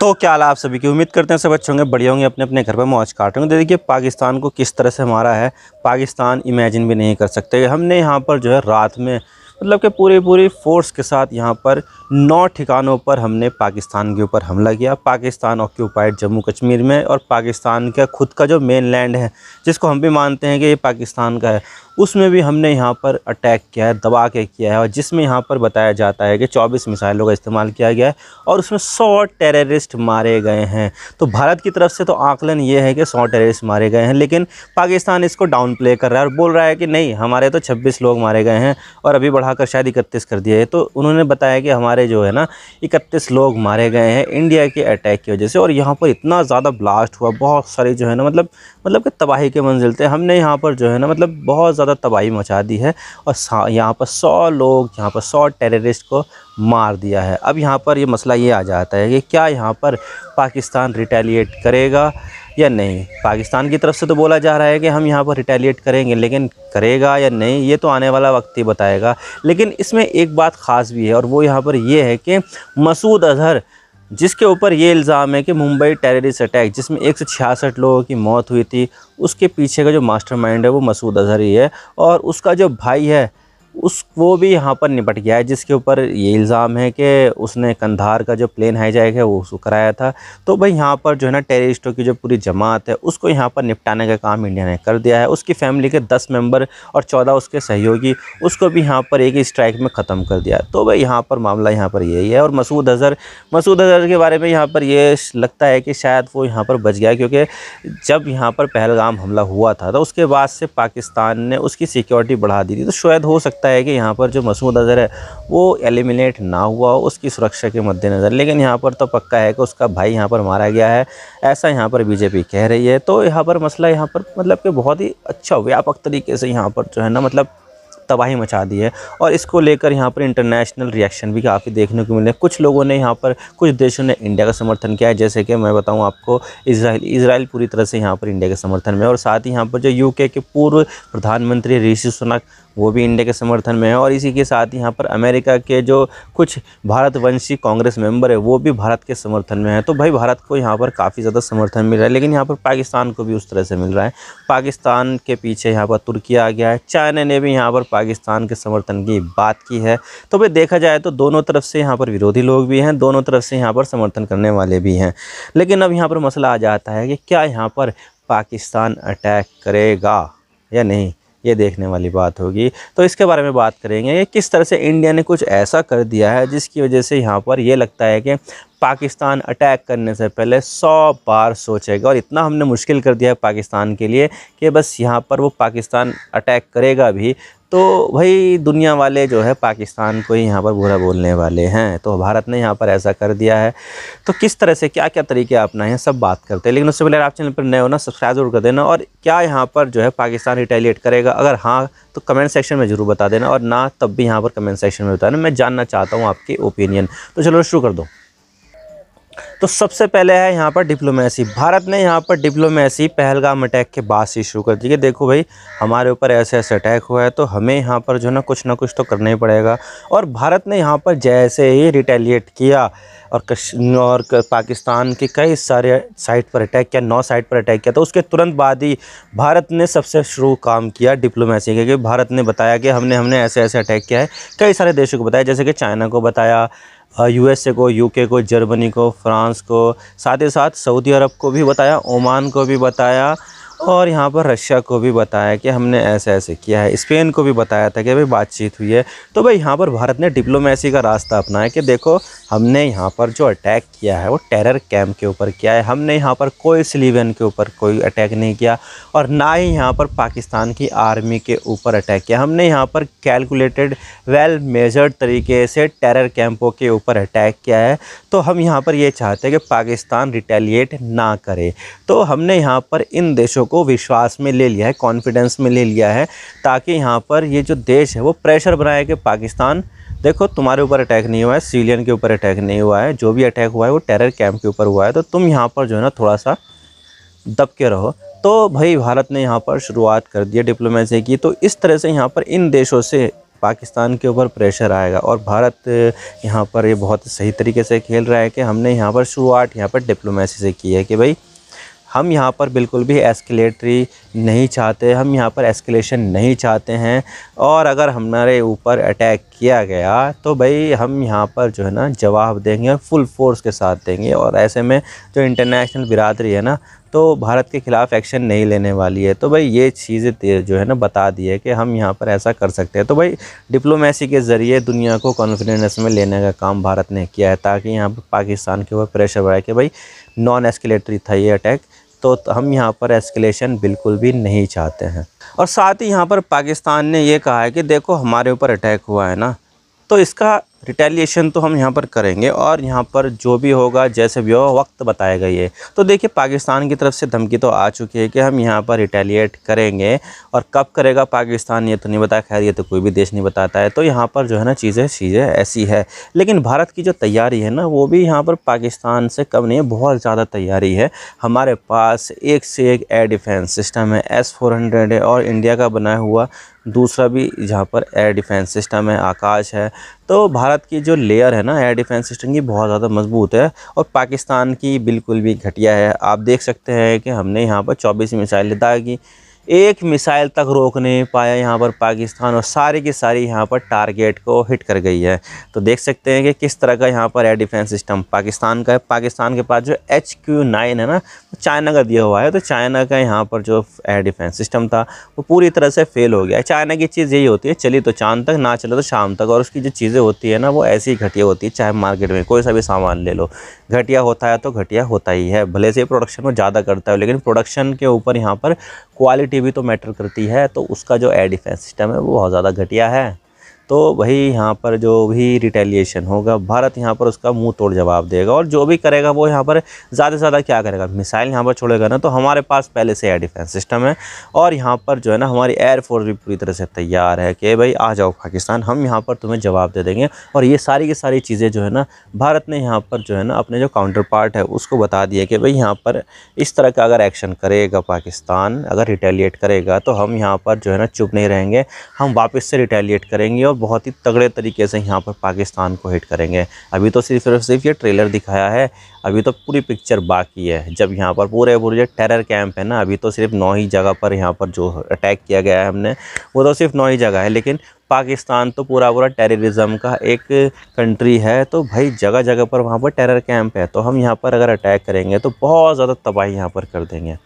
तो क्या हाल है आप सभी की। उम्मीद करते हैं सब अच्छे होंगे, बढ़िया होंगे, अपने अपने घर पर मौज काट रहे होंगे। देखिए पाकिस्तान को किस तरह से मारा है, पाकिस्तान इमेजिन भी नहीं कर सकते। हमने यहाँ पर जो है रात में मतलब कि पूरी फोर्स के साथ यहाँ पर 9 ठिकानों पर हमने पाकिस्तान के ऊपर हमला किया। पाकिस्तान ऑक्यूपाइड जम्मू कश्मीर में, और पाकिस्तान का खुद का जो मेन लैंड है जिसको हम भी मानते हैं कि ये पाकिस्तान का है, उसमें भी हमने यहाँ पर अटैक किया है, दबा के किया है। और जिसमें यहाँ पर बताया जाता है कि 24 मिसाइलों का इस्तेमाल किया गया है और उसमें 100 टेररिस्ट मारे गए हैं। तो भारत की तरफ से तो आकलन ये है कि 100 टेररिस्ट मारे गए हैं, लेकिन पाकिस्तान इसको डाउन प्ले कर रहा है और बोल रहा है कि नहीं, हमारे तो 26 लोग मारे गए हैं और अभी बढ़ाकर शायद 31 कर दिए है। तो उन्होंने बताया कि हमारे जो है ना 31 लोग मारे गए हैं इंडिया के अटैक की वजह से। और यहाँ पर इतना ज़्यादा ब्लास्ट हुआ, बहुत सारी जो है ना मतलब कि तबाही के मंजिल थे। हमने यहाँ पर जो है ना बहुत ज़्यादा तबाही मचा दी है और यहाँ पर 100 लोग, यहाँ पर 100 टेररिस्ट को मार दिया है। अब यहाँ पर ये मसला ये आ जाता है कि क्या यहाँ पर पाकिस्तान रिटेलिएट करेगा या नहीं। पाकिस्तान की तरफ से तो बोला जा रहा है कि हम यहाँ पर रिटेलिएट करेंगे, लेकिन करेगा या नहीं ये तो आने वाला वक्त ही बताएगा। लेकिन इसमें एक बात ख़ास भी है और वो यहाँ पर ये है कि मसूद अज़हर, जिसके ऊपर ये इल्ज़ाम है कि मुंबई टेररिस्ट अटैक जिसमें 166 लोगों की मौत हुई थी, उसके पीछे का जो मास्टरमाइंड है वो मसूद अज़हर ही है। और उसका जो भाई है वो भी यहाँ पर निपट गया है, जिसके ऊपर ये इल्ज़ाम है कि उसने कंधार का जो प्लेन हाईजैक है वो उसको कराया था। तो भाई यहाँ पर जो है ना टेररिस्टों की जो पूरी जमात है उसको यहाँ पर निपटाने का काम इंडिया ने कर दिया है। उसकी फैमिली के 10 मेंबर और 14 उसके सहयोगी, उसको भी यहाँ पर एक ही स्ट्राइक में ख़त्म कर दिया। तो भाई यहाँ पर मामला यहाँ पर यही है। और मसूद अज़हर के बारे में यहाँ पर ये लगता है कि शायद वो यहाँ पर बच गया, क्योंकि जब यहाँ पर पहलगाम हमला हुआ था तो उसके बाद से पाकिस्तान ने उसकी सिक्योरिटी बढ़ा दी थी। तो शायद हो सकता है कि यहाँ पर जो मसूद अज़हर है वो एलिमिनेट ना हुआ हो उसकी सुरक्षा के मद्देनज़र। लेकिन यहाँ पर तो पक्का है कि उसका भाई यहाँ पर मारा गया है, ऐसा यहाँ पर बीजेपी कह रही है। तो यहाँ पर मसला यहाँ पर मतलब कि बहुत ही अच्छा व्यापक तरीके से यहाँ पर जो है ना तबाही मचा दी है। और इसको लेकर यहाँ पर इंटरनेशनल रिएक्शन भी काफ़ी देखने को मिले। कुछ लोगों ने यहाँ पर, कुछ देशों ने इंडिया का समर्थन किया है, जैसे कि मैं बताऊँ आपको इज़राइल पूरी तरह से यहाँ पर इंडिया के समर्थन में। और साथ ही यहाँ पर जो यूके के पूर्व प्रधानमंत्री ऋषि सुनक वो भी इंडिया के समर्थन में है। और इसी के साथ यहाँ पर अमेरिका के जो कुछ भारतवंशी कांग्रेस मेंबर है वो भी भारत के समर्थन में है। तो भाई भारत को यहाँ पर काफ़ी ज़्यादा समर्थन मिल रहा है, लेकिन यहाँ पर पाकिस्तान को भी उस तरह से मिल रहा है। पाकिस्तान के पीछे यहाँ पर तुर्की आ गया है, चाइना ने भी यहाँ पर पाकिस्तान के समर्थन की बात की है। तो भाई देखा जाए तो दोनों तरफ से यहाँ पर विरोधी लोग भी हैं, दोनों तरफ से यहाँ पर समर्थन करने वाले भी हैं। लेकिन अब यहाँ पर मसला आ जाता है कि क्या यहाँ पर पाकिस्तान अटैक करेगा या नहीं, ये देखने वाली बात होगी। तो इसके बारे में बात करेंगे कि किस तरह से इंडिया ने कुछ ऐसा कर दिया है जिसकी वजह से यहाँ पर ये लगता है कि पाकिस्तान अटैक करने से पहले 100 बार सोचेगा। और इतना हमने मुश्किल कर दिया है पाकिस्तान के लिए कि बस यहाँ पर वो पाकिस्तान अटैक करेगा भी तो भाई दुनिया वाले जो है पाकिस्तान को ही यहाँ पर बुरा बोलने वाले हैं। तो भारत ने यहाँ पर ऐसा कर दिया है। तो किस तरह से क्या क्या तरीके अपनाए हैं सब बात करते हैं, लेकिन उससे पहले आप चैनल पर नए हो ना सब्सक्राइब जरूर कर देना। और क्या यहाँ पर जो है पाकिस्तान रिटेलिएट करेगा, अगर हाँ तो कमेंट सेक्शन में ज़रूर बता देना, और ना तब भी यहाँ पर कमेंट सेक्शन में बताना, मैं जानना चाहता हूँ आपकी ओपिनियन। तो चलो शुरू कर दो। तो सबसे पहले है यहाँ पर डिप्लोमेसी। भारत ने यहाँ पर डिप्लोमेसी पहलगाम अटैक के बाद से शुरू कर दी कि देखो भाई हमारे ऊपर ऐसे ऐसे अटैक हुआ है तो हमें यहाँ पर जो ना कुछ ना कुछ तो करना ही पड़ेगा। और भारत ने यहाँ पर जैसे ही रिटेलिएट किया और पाकिस्तान के कई सारे साइट पर अटैक किया, 9 साइट पर अटैक किया, तो उसके तुरंत बाद ही भारत ने सबसे शुरू काम किया डिप्लोमेसी के। क्योंकि भारत ने बताया कि हमने ऐसे ऐसे अटैक किया है, कई सारे देशों को बताया, जैसे कि चाइना को बताया, यूएसए को, यूके को, जर्मनी को, फ्रांस को, साथ ही साथ सऊदी अरब को भी बताया, ओमान को भी बताया, और यहाँ पर रशिया को भी बताया कि हमने ऐसे ऐसे किया है। स्पेन को भी बताया था कि भाई बातचीत हुई है। तो भाई यहाँ पर भारत ने डिप्लोमेसी का रास्ता अपनाया कि देखो हमने यहाँ पर जो अटैक किया है वो टेरर कैंप के ऊपर किया है, हमने यहाँ पर कोई सिविलियन के ऊपर कोई अटैक नहीं किया, और ना ही यहाँ पर पाकिस्तान की आर्मी के ऊपर अटैक किया। हमने यहाँ पर कैलकुलेटेड वेल मेजर्ड तरीके से टेरर कैंपों के ऊपर अटैक किया है। तो हम यहाँ पर ये चाहते हैं कि पाकिस्तान रिटेलिएट ना करे। तो हमने यहाँ पर इन देशों को विश्वास में ले लिया है, कॉन्फिडेंस में ले लिया है, ताकि यहाँ पर ये जो देश है वो प्रेशर बनाए कि पाकिस्तान देखो तुम्हारे ऊपर अटैक नहीं हुआ है, सिविलियन के ऊपर अटैक नहीं हुआ है, जो भी अटैक हुआ है वो टेरर कैंप के ऊपर हुआ है, तो तुम यहाँ पर जो है ना थोड़ा सा दब के रहो। तो भाई भारत ने यहाँ पर शुरुआत कर दी डिप्लोमेसी की। तो इस तरह से यहाँ पर इन देशों से पाकिस्तान के ऊपर प्रेशर आएगा। और भारत यहाँ पर ये बहुत सही तरीके से खेल रहा है कि हमने यहाँ पर शुरुआत यहाँ पर डिप्लोमेसी से की है कि भाई हम यहाँ पर बिल्कुल भी एस्केलेटरी नहीं चाहते, हम यहाँ पर एस्केलेशन नहीं चाहते हैं। और अगर हमारे ऊपर अटैक किया गया तो भाई हम यहाँ पर जो है ना जवाब देंगे, फुल फोर्स के साथ देंगे। और ऐसे में जो इंटरनेशनल बिरादरी है ना, तो भारत के ख़िलाफ़ एक्शन नहीं लेने वाली है। तो भाई ये चीज़ें जो है ना बता दी है कि हम यहाँ पर ऐसा कर सकते हैं। तो भाई डिप्लोमेसी के ज़रिए दुनिया को कॉन्फिडेंस में लेने का काम भारत ने किया है, ताकि यहाँ पर पाकिस्तान के ऊपर प्रेशर बढ़ाए कि भाई नॉन एस्केलेटरी था ये अटैक, तो हम यहाँ पर एस्केलेशन बिल्कुल भी नहीं चाहते हैं। और साथ ही यहाँ पर पाकिस्तान ने ये कहा है कि देखो हमारे ऊपर अटैक हुआ है ना, तो इसका रिटेलिएशन तो हम यहाँ पर करेंगे, और यहाँ पर जो भी होगा जैसे भी हो वक्त बताएगा ये। तो देखिए पाकिस्तान की तरफ से धमकी तो आ चुकी है कि हम यहाँ पर रिटेलिएट करेंगे, और कब करेगा पाकिस्तान ये तो नहीं बताया। खैर ये तो कोई भी देश नहीं बताता है। तो यहाँ पर जो है ना चीज़ें ऐसी है। लेकिन भारत की जो तैयारी है ना, वो भी यहाँ पर पाकिस्तान से कम नहीं है, बहुत ज़्यादा तैयारी है। हमारे पास एक से एक एयर डिफेंस सिस्टम है, S-400 है, और इंडिया का बनाया हुआ दूसरा भी जहाँ पर एयर डिफेंस सिस्टम है, आकाश है। तो भारत की जो लेयर है ना एयर डिफेंस सिस्टम की, बहुत ज़्यादा मजबूत है, और पाकिस्तान की बिल्कुल भी घटिया है। आप देख सकते हैं कि हमने यहाँ पर 24 मिसाइल दाग की, एक मिसाइल तक रोक नहीं पाया यहाँ पर पाकिस्तान, और सारी की सारी यहाँ पर टारगेट को हिट कर गई है। तो देख सकते हैं कि किस तरह का यहाँ पर एयर डिफेंस सिस्टम पाकिस्तान का है। पाकिस्तान के पास जो HQ-9 है ना, चाइना का दिया हुआ है। तो चाइना का यहाँ पर जो एयर डिफेंस सिस्टम था वो पूरी तरह से फेल हो गया है। चाइना की चीज़ यही होती है, चली तो चांद तक, ना चले तो शाम तक। और उसकी जो चीज़ें होती है ना, वो ऐसी घटिया होती है। चाहे मार्केट में कोई सा भी सामान ले लो, घटिया होता है तो घटिया होता ही है। भले से प्रोडक्शन में ज़्यादा करता है, लेकिन प्रोडक्शन के ऊपर यहाँ पर क्वालिटी भी तो मैटर करती है। तो उसका जो एयर डिफेंस सिस्टम है वो बहुत ज़्यादा घटिया है। तो वही यहाँ पर जो भी रिटेलिएशन होगा, भारत यहाँ पर उसका मुंह तोड़ जवाब देगा। और जो भी करेगा वो यहाँ पर ज़्यादा से ज़्यादा क्या करेगा, मिसाइल यहाँ पर छोड़ेगा ना। तो हमारे पास पहले से एयर डिफेंस सिस्टम है, और यहाँ पर जो है ना हमारी एयरफोर्स भी पूरी तरह से तैयार है कि भाई आ जाओ पाकिस्तान, हम यहाँ पर तुम्हें जवाब दे देंगे। और ये सारी की सारी चीज़ें जो है ना भारत ने यहाँ पर जो है ना अपने जो काउंटर पार्ट है उसको बता दिया कि भाई यहाँ पर इस तरह का अगर एक्शन करेगा पाकिस्तान, अगर रिटेलिएट करेगा, तो हम यहाँ पर जो है ना चुप नहीं रहेंगे, हम वापस से रिटेलिएट करेंगे और बहुत ही तगड़े तरीके से यहाँ पर पाकिस्तान को हिट करेंगे। अभी तो सिर्फ और सिर्फ ये ट्रेलर दिखाया है, अभी तो पूरी पिक्चर बाकी है। जब यहाँ पर पूरे जो टेरर कैंप है ना, अभी तो सिर्फ 9 ही जगह पर यहाँ पर जो अटैक किया गया है हमने, वो तो सिर्फ 9 ही जगह है। लेकिन पाकिस्तान तो पूरा टेररिज्म का एक कंट्री है। तो भाई जगह जगह पर वहाँ पर टेरर कैंप है। तो हम यहाँ पर अगर अटैक करेंगे तो बहुत ज़्यादा तबाही यहाँ पर कर देंगे।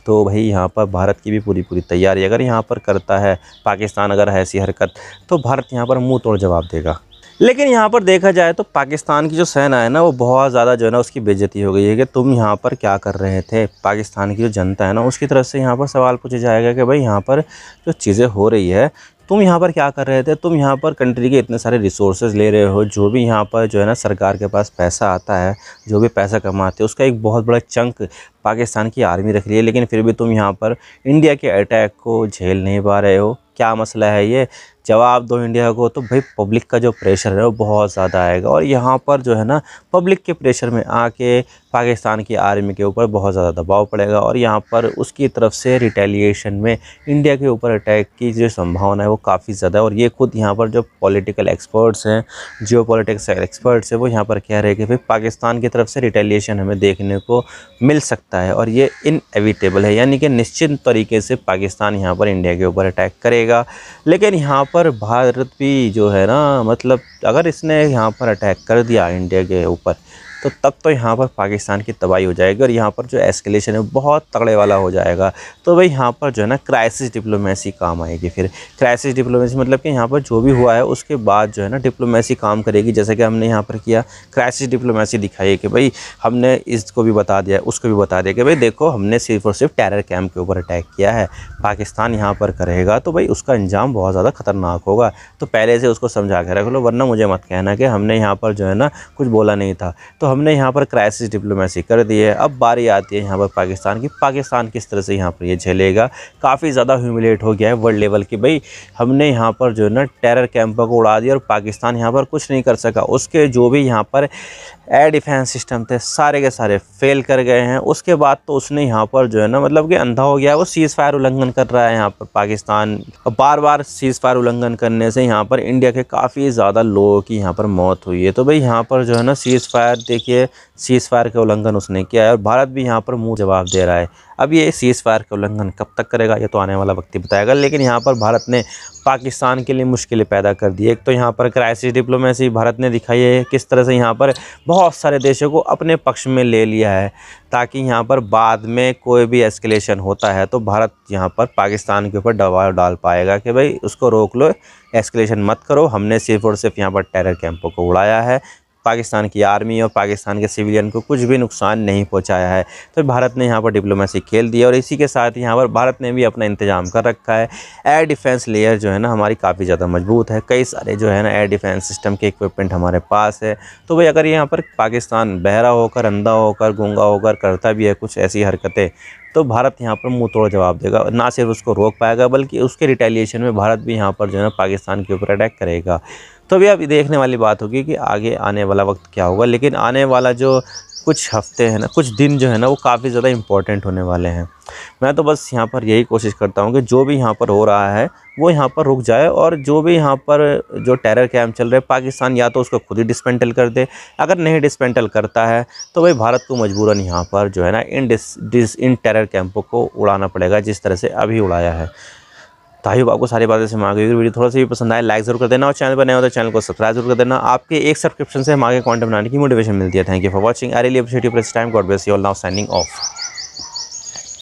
तो भाई यहाँ पर भारत की भी पूरी तैयारी, अगर यहाँ पर करता है पाकिस्तान अगर ऐसी हरकत, तो भारत यहाँ पर मुंह तोड़ जवाब देगा। लेकिन यहाँ पर देखा जाए तो पाकिस्तान की जो सेना है ना, वो बहुत ज़्यादा जो है ना उसकी बेइज्जती हो गई है कि तुम यहाँ पर क्या कर रहे थे। पाकिस्तान की जो जनता है ना, उसकी तरफ से यहाँ पर सवाल पूछा जाएगा कि भाई यहाँ पर जो चीज़ें हो रही है, तुम यहाँ पर क्या कर रहे थे। तुम यहाँ पर कंट्री के इतने सारे रिसोर्सेज ले रहे हो, जो भी यहाँ पर जो है ना सरकार के पास पैसा आता है, जो भी पैसा कमाते हैं, उसका एक बहुत बड़ा चंक पाकिस्तान की आर्मी रख रही है। लेकिन फिर भी तुम यहाँ पर इंडिया के अटैक को झेल नहीं पा रहे हो। क्या मसला है ये, जवाब दो इंडिया को। तो भाई पब्लिक का जो प्रेशर है वो बहुत ज़्यादा आएगा, और यहाँ पर जो है ना पब्लिक के प्रेशर में आके पाकिस्तान की आर्मी के ऊपर बहुत ज़्यादा दबाव पड़ेगा, और यहाँ पर उसकी तरफ से रिटेलिएशन में इंडिया के ऊपर अटैक की जो संभावना है वो काफ़ी ज़्यादा है। और ये खुद यहाँ पर जो पॉलिटिकल एक्सपर्ट्स हैं, जियो पॉलिटिक्स एक्सपर्ट्स हैं, वो यहाँ पर कह रहे हैं कि भाई पाकिस्तान की तरफ से रिटेलिएशन हमें देखने को मिल सकता है, और ये इनएविटेबल है, यानी कि निश्चित तरीके से पाकिस्तान यहाँ पर इंडिया के ऊपर अटैक करेगा। लेकिन यहाँ पर भारत भी जो है ना, मतलब अगर इसने यहाँ पर अटैक कर दिया इंडिया के ऊपर, तो तब तो यहाँ पर पाकिस्तान की तबाही हो जाएगी, और यहाँ पर जो एस्केलेशन है बहुत तगड़े वाला हो जाएगा। तो भाई यहाँ पर जो है ना क्राइसिस डिप्लोमेसी काम आएगी। फिर क्राइसिस डिप्लोमेसी मतलब कि यहाँ पर जो भी हुआ है उसके बाद जो है ना डिप्लोमेसी काम करेगी, जैसे कि हमने यहाँ पर किया। क्राइसिस डिप्लोमेसी दिखाई कि भाई हमने इसको भी बता दिया, उसको भी बता दिया कि भाई देखो हमने सिर्फ और सिर्फ टेरर कैंप के ऊपर अटैक किया है, पाकिस्तान यहाँ पर करेगा तो भाई उसका अंजाम बहुत ज़्यादा खतरनाक होगा। तो पहले से उसको समझा के रख लो, वरना मुझे मत कहना कि हमने यहाँ पर जो है ना कुछ बोला नहीं था। तो हमने यहाँ पर क्राइसिस डिप्लोमेसी कर दी है। अब बारी आती है यहाँ पर पाकिस्तान की। पाकिस्तान किस तरह से यहाँ पर ये झेलेगा। काफ़ी ज़्यादा ह्यूमिलेट हो गया है वर्ल्ड लेवल की। भाई हमने यहाँ पर जो है ना टेरर कैंपों को उड़ा दिया, और पाकिस्तान यहाँ पर कुछ नहीं कर सका। उसके जो भी यहाँ पर एयर डिफेंस सिस्टम थे सारे के सारे फेल कर गए हैं। उसके बाद तो उसने यहाँ पर जो है ना मतलब कि अंधा हो गया है, वो सीज़ फायर उल्लंघन कर रहा है यहाँ पर पाकिस्तान। बार बार सीज़ फायर उल्लंघन करने से यहाँ पर इंडिया के काफ़ी ज़्यादा लोगों की यहाँ पर मौत हुई है। तो भाई यहाँ पर जो है ना सीज़ फायर देखिए, सीज़ फायर का उल्लंघन उसने किया है और भारत भी यहाँ पर मुँह जवाब दे रहा है। अब ये सीज़ फायर का उल्लंघन कब तक करेगा ये तो आने वाला वक्त ही बताएगा। लेकिन यहाँ पर भारत ने पाकिस्तान के लिए मुश्किलें पैदा कर दी। एक तो यहाँ पर क्राइसिस डिप्लोमेसी भारत ने दिखाई है, किस तरह से यहाँ पर बहुत सारे देशों को अपने पक्ष में ले लिया है, ताकि यहाँ पर बाद में कोई भी एस्केलेशन होता है तो भारत यहाँ पर पाकिस्तान के ऊपर दबाव डाल पाएगा कि भाई उसको रोक लो, एस्केलेशन मत करो। हमने सिर्फ और सिर्फ यहाँ पर टेरर कैंपों को उड़ाया है, पाकिस्तान की आर्मी और पाकिस्तान के सिविलियन को कुछ भी नुकसान नहीं पहुंचाया है। तो भारत ने यहाँ पर डिप्लोमेसी खेल दी और इसी के साथ यहाँ पर भारत ने भी अपना इंतजाम कर रखा है। एयर डिफेंस लेयर जो है ना हमारी काफ़ी ज़्यादा मजबूत है, कई सारे जो है ना एयर डिफेंस सिस्टम के इक्विपमेंट हमारे पास है। तो भाई अगर यहाँ पर पाकिस्तान बहरा होकर, अंधा होकर, गूंगा होकर करता भी है कुछ ऐसी हरकतें, तो भारत यहाँ पर मुंह तोड़ जवाब देगा। ना सिर्फ उसको रोक पाएगा बल्कि उसके रिटेलिएशन में भारत भी यहाँ पर जो है ना पाकिस्तान के ऊपर अटैक करेगा। तो अभी अब देखने वाली बात होगी कि आगे आने वाला वक्त क्या होगा। लेकिन आने वाला जो कुछ हफ्ते हैं ना, कुछ दिन जो है ना वो काफ़ी ज़्यादा इम्पोर्टेंट होने वाले हैं। मैं तो बस यहाँ पर यही कोशिश करता हूँ कि जो भी यहाँ पर हो रहा है वो यहाँ पर रुक जाए और जो भी यहाँ पर जो टेरर कैंप चल रहे हैं पाकिस्तान या तो उसको खुद ही डिसमेंटल कर दे। अगर नहीं डिसमेंटल करता है तो भाई भारत को मजबूरन यहाँ पर जो है ना इन टेरर कैंपों को उड़ाना पड़ेगा जिस तरह से अभी उड़ाया है। तो आई होप आपको सारी बातें समझ आ गई। वीडियो थोड़ा सा भी पसंद आए लाइक जरूर कर देना और चैनल पर नए हो तो चैनल को सब्सक्राइब जरूर कर देना। आपके एक सब्सक्रिप्शन से हम आगे कंटेंट बनाने की मोटिवेशन मिलती है। Thank you for watching. I really appreciate your time. God bless you all. Now signing off.